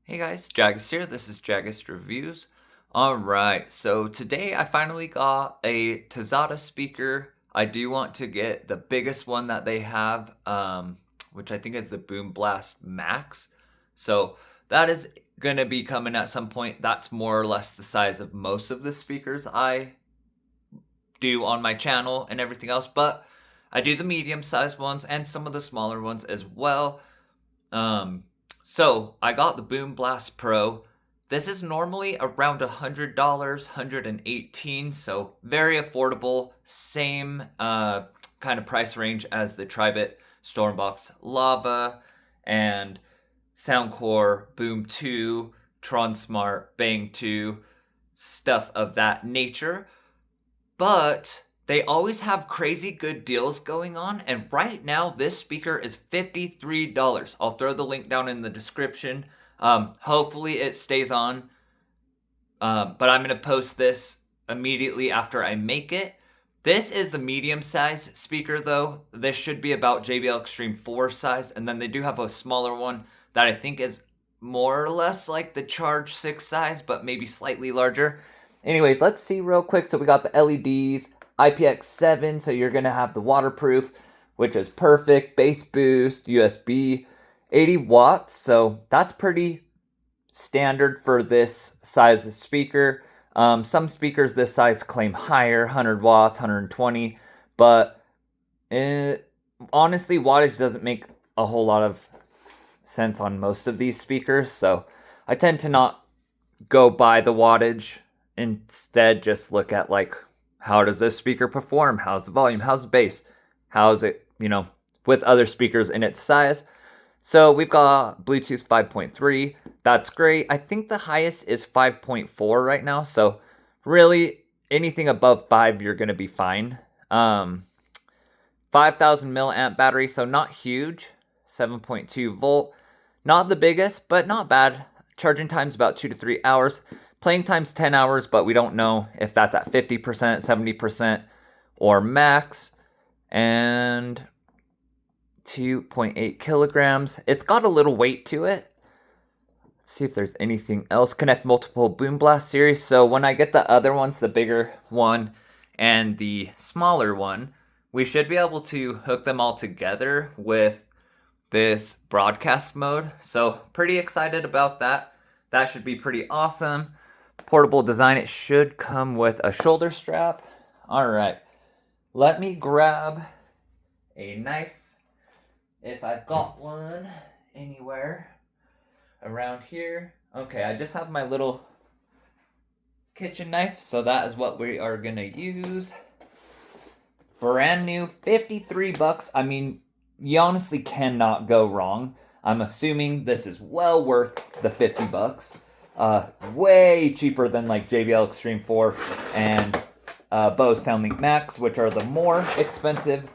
Hey guys, Jaggist here. This is Jaggist Reviews. Alright, so today I finally got a Tazata speaker. I do want to get the biggest one that they have, which I think is the Boomblast Max. So that is going to be coming at some point. That's more or less the size of most of the speakers I do on my channel and everything else. But I do the medium-sized ones and some of the smaller ones as well. So I got the Boom Blast Pro. This is normally around $100, $118, so very affordable. Same kind of price range as the Tribit Stormbox Lava and Soundcore Boom 2, Tron Smart Bang 2, stuff of that nature. But they always have crazy good deals going on, and right now this speaker is $53. I'll throw the link down in the description. Hopefully it stays on, but I'm going to post this immediately after I make it. This is the medium size speaker though. This should be about JBL Extreme 4 size, and then they do have a smaller one that I think is more or less like the Charge 6 size, but maybe slightly larger. Anyways, let's see real quick. So we got the LEDs, IPX7, so you're going to have the waterproof, which is perfect, bass boost, USB, 80 watts, so that's pretty standard for this size of speaker. Some speakers this size claim higher, 100 watts, 120, but honestly, wattage doesn't make a whole lot of sense on most of these speakers, so I tend to not go by the wattage. Instead, just look at like, how does this speaker perform? How's the volume? How's the bass? How's it, with other speakers in its size? So we've got Bluetooth 5.3. That's great. I think the highest is 5.4 right now. So really anything above 5, you're going to be fine. 5,000 milliamp battery, so not huge. 7.2 volt. Not the biggest, but not bad. Charging time's about 2 to 3 hours. Playing time's 10 hours, but we don't know if that's at 50%, 70%, or max. And 2.8 kilograms. It's got a little weight to it. Let's see if there's anything else. Connect multiple Boom Blast series. So when I get the other ones, the bigger one and the smaller one, we should be able to hook them all together with this broadcast mode. So pretty excited about that. That should be pretty awesome. Portable design. It should come with a shoulder strap. All right, let me grab a knife if I've got one anywhere around here. Okay, I just have my little kitchen knife, so that is what we are gonna use. Brand new, 53 bucks. I mean, you honestly cannot go wrong. I'm assuming this is well worth the 50 bucks. Way cheaper than like JBL Extreme 4 and Bose SoundLink Max, which are the more expensive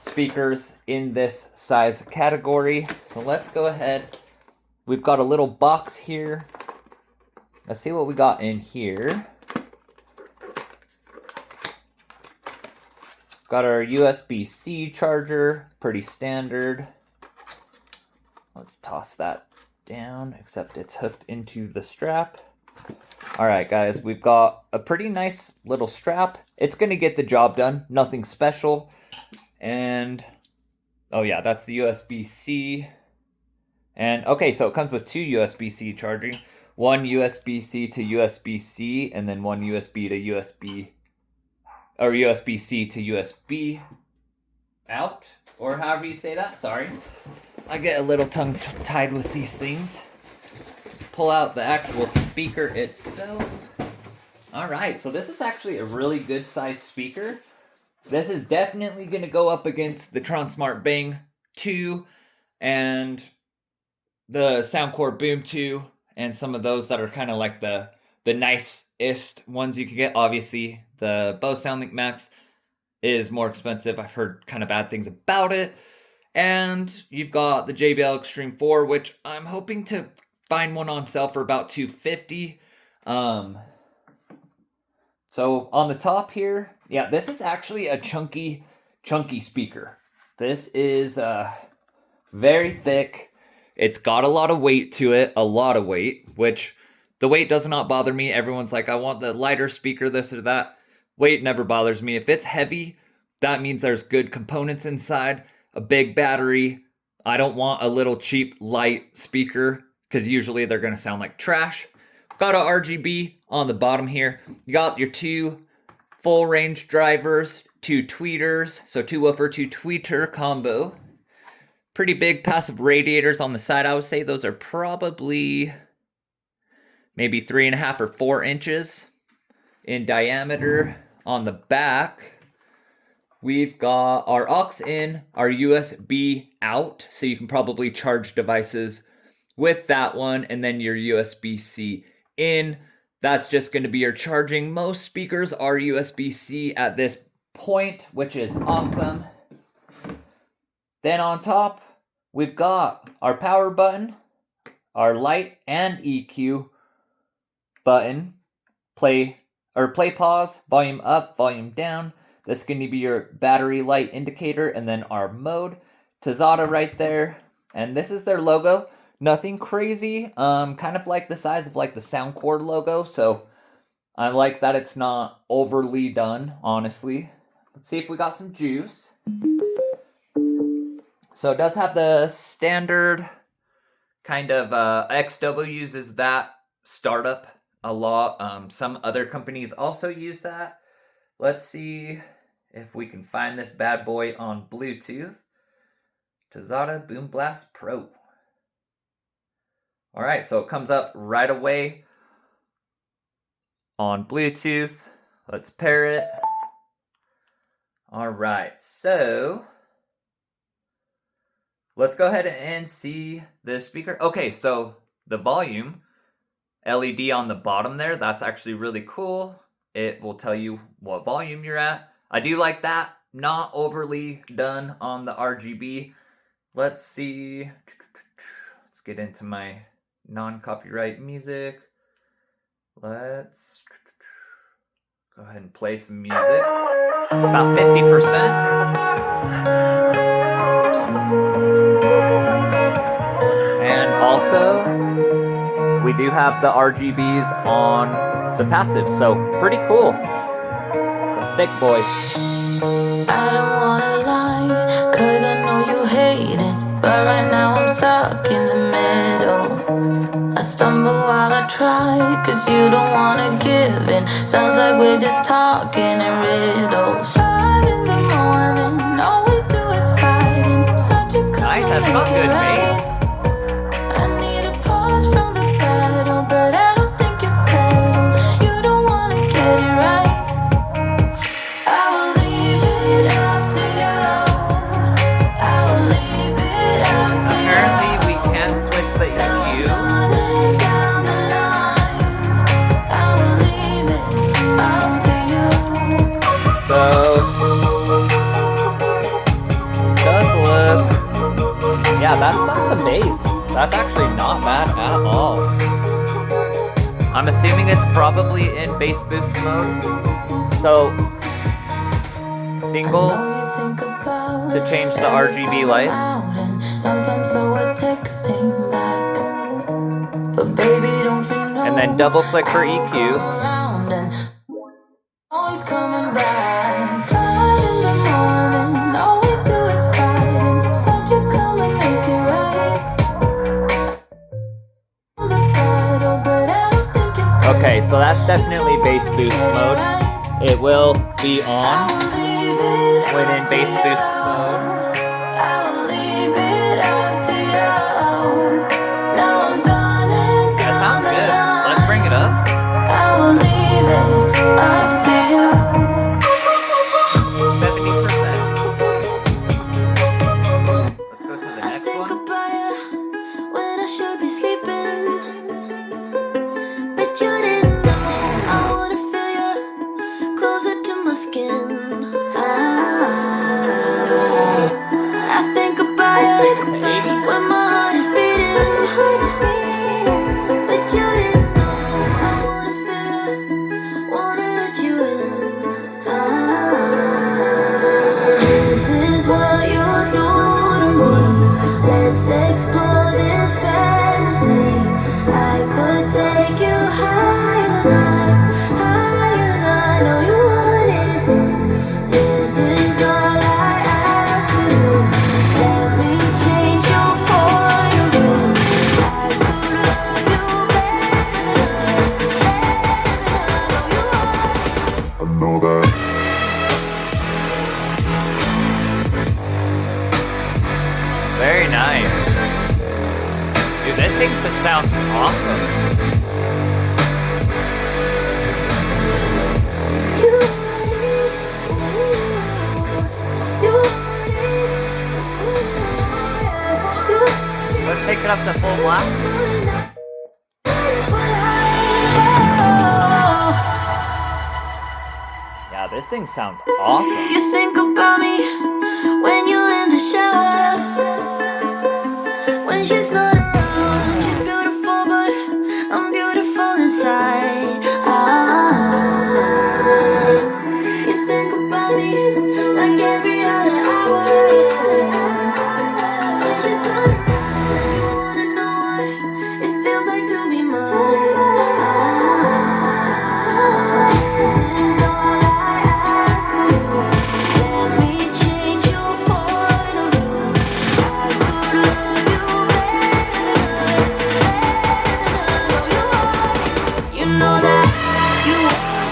speakers in this size category. So let's go ahead. We've got a little box here. Let's see what we got in here. Got our USB-C charger, pretty standard. Let's toss that down, except it's hooked into the strap. All right, guys, we've got a pretty nice little strap. It's going to get the job done, nothing special. And, oh yeah, that's the USB-C. And, okay, so it comes with 2 USB-C charging. One USB-C to USB-C, and then one USB to USB, or USB-C to USB out, or however you say that, sorry. I get a little tongue-tied with these things. Pull out the actual speaker itself. All right, so this is actually a really good size speaker. This is definitely going to go up against the Tron Smart Bang 2 and the Soundcore Boom 2 and some of those that are kind of like the nicest ones you can get. Obviously, the Bose SoundLink Max is more expensive. I've heard kind of bad things about it. And you've got the JBL Extreme 4, which I'm hoping to find one on sale for about $250. So on the top here, yeah, this is actually a chunky speaker. This is very thick. It's got a lot of weight to it, a lot of weight, which the weight does not bother me. Everyone's like, I want the lighter speaker, this or that. Weight never bothers me. If it's heavy, that means there's good components inside, a big battery. I don't want a little cheap light speaker because usually they're going to sound like trash. Got a RGB on the bottom here. You got your 2 full range drivers, 2 tweeters, so 2 woofer, 2 tweeter combo. Pretty big passive radiators on the side. I would say those are probably maybe 3.5 or 4 inches in diameter. On the back, we've got our aux in, our USB out, so you can probably charge devices with that one, and then your USB-C in. That's just going to be your charging. Most speakers are USB-C at this point, which is awesome. Then on top, we've got our power button, our light and EQ button, play pause, volume up, volume down. That's going to be your battery light indicator, and then our mode. Tazata right there, and this is their logo. Nothing crazy, kind of like the size of like the Soundcore logo, so I like that it's not overly done, honestly. Let's see if we got some juice. So it does have the standard kind of, XW uses that startup a lot. Some other companies also use that. Let's see if we can find this bad boy on Bluetooth. Tazata Boomblast Pro. All right, so it comes up right away on Bluetooth. Let's pair it. All right, so let's go ahead and see the speaker. Okay, so the volume LED on the bottom there, that's actually really cool. It will tell you what volume you're at. I do like that. Not overly done on the RGB. Let's see. Let's get into my non-copyright music. Let's go ahead and play some music. About 50%. And also, we do have the RGBs on the passive, so pretty cool. It's a thick boy. I don't wanna lie, cause I know you hate it, but right now I'm stuck in the middle. I stumble while I try, cause you don't wanna give in. Sounds like we're just talking in riddles. 5 in the morning, all we do is fighting. Thought you could Nice, that's got good bass. I need a pause from the battle, but I don't think you're settled. You don't wanna get it right. I will leave it up to you. I will leave it up to you. Apparently, we can switch the EQ. Down the line. I will leave it up to you. So, does look, yeah, that's got some bass. That's actually not bad at all. I'm assuming it's probably in bass boost mode. So, single to change the RGB lights. Sometimes so we're texting back. But baby, don't you know? And then double click for EQ. Always coming back. 5 in the morning, all we do is fighting. Thought you'd come and make it right. The battle, but I don't think it's Okay, so that's definitely bass boost mode. It will be on when in bass boost mode. I will leave it up to you. Now I'm done and That sounds down the good. line. Let's bring it up. I will leave it up to you. 70%. Let's go to the I next think one. about you when I should be sleeping, but you didn't know. I wanna feel you closer to my skin. Sounds awesome. Let's take it up to full blast. Yeah, this thing sounds awesome. You think about me when you're in the shower. When she's not around, she's beautiful, but I'm beautiful inside. You think about me like every other hour. When she's not around, you wanna know what it feels like to be mine. This is all I ask of you. Let me change your point of view. I could love you better than I know you are. You know that you want it.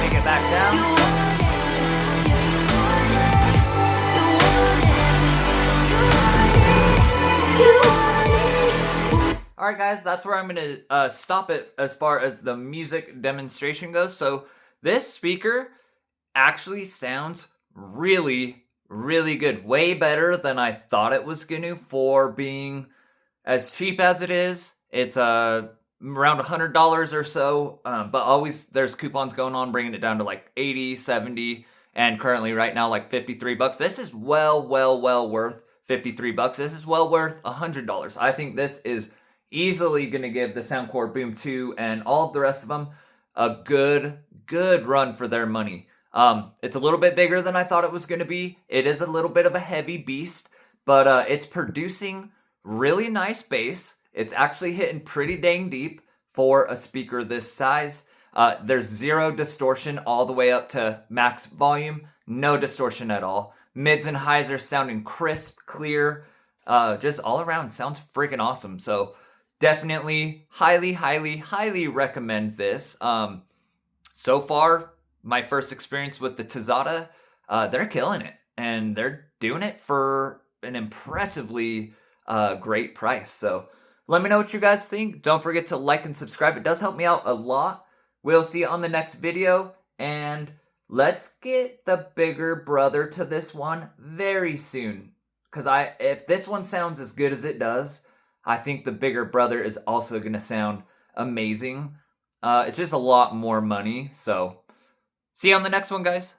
Take it back down. Alright guys, that's where I'm going to stop it as far as the music demonstration goes. So this speaker actually sounds really, really good. Way better than I thought it was going to for being as cheap as it is. It's around $100 or so, but always there's coupons going on bringing it down to like 80, 70, and currently right now like 53 bucks. This is well worth 53 bucks. This is well worth $100. I think this is easily going to give the Soundcore Boom 2 and all of the rest of them a good run for their money. It's a little bit bigger than I thought it was going to be. It is a little bit of a heavy beast, but it's producing really nice bass. It's actually hitting pretty dang deep for a speaker this size. There's zero distortion all the way up to max volume. No distortion at all. Mids and highs are sounding crisp, clear. Just all around sounds freaking awesome. So definitely highly recommend this. So far, my first experience with the Tazata, they're killing it. And they're doing it for an impressively great price. So let me know what you guys think. Don't forget to like and subscribe. It does help me out a lot. We'll see you on the next video. And let's get the bigger brother to this one very soon. Because if this one sounds as good as it does, I think the bigger brother is also going to sound amazing. It's just a lot more money. So see you on the next one, guys.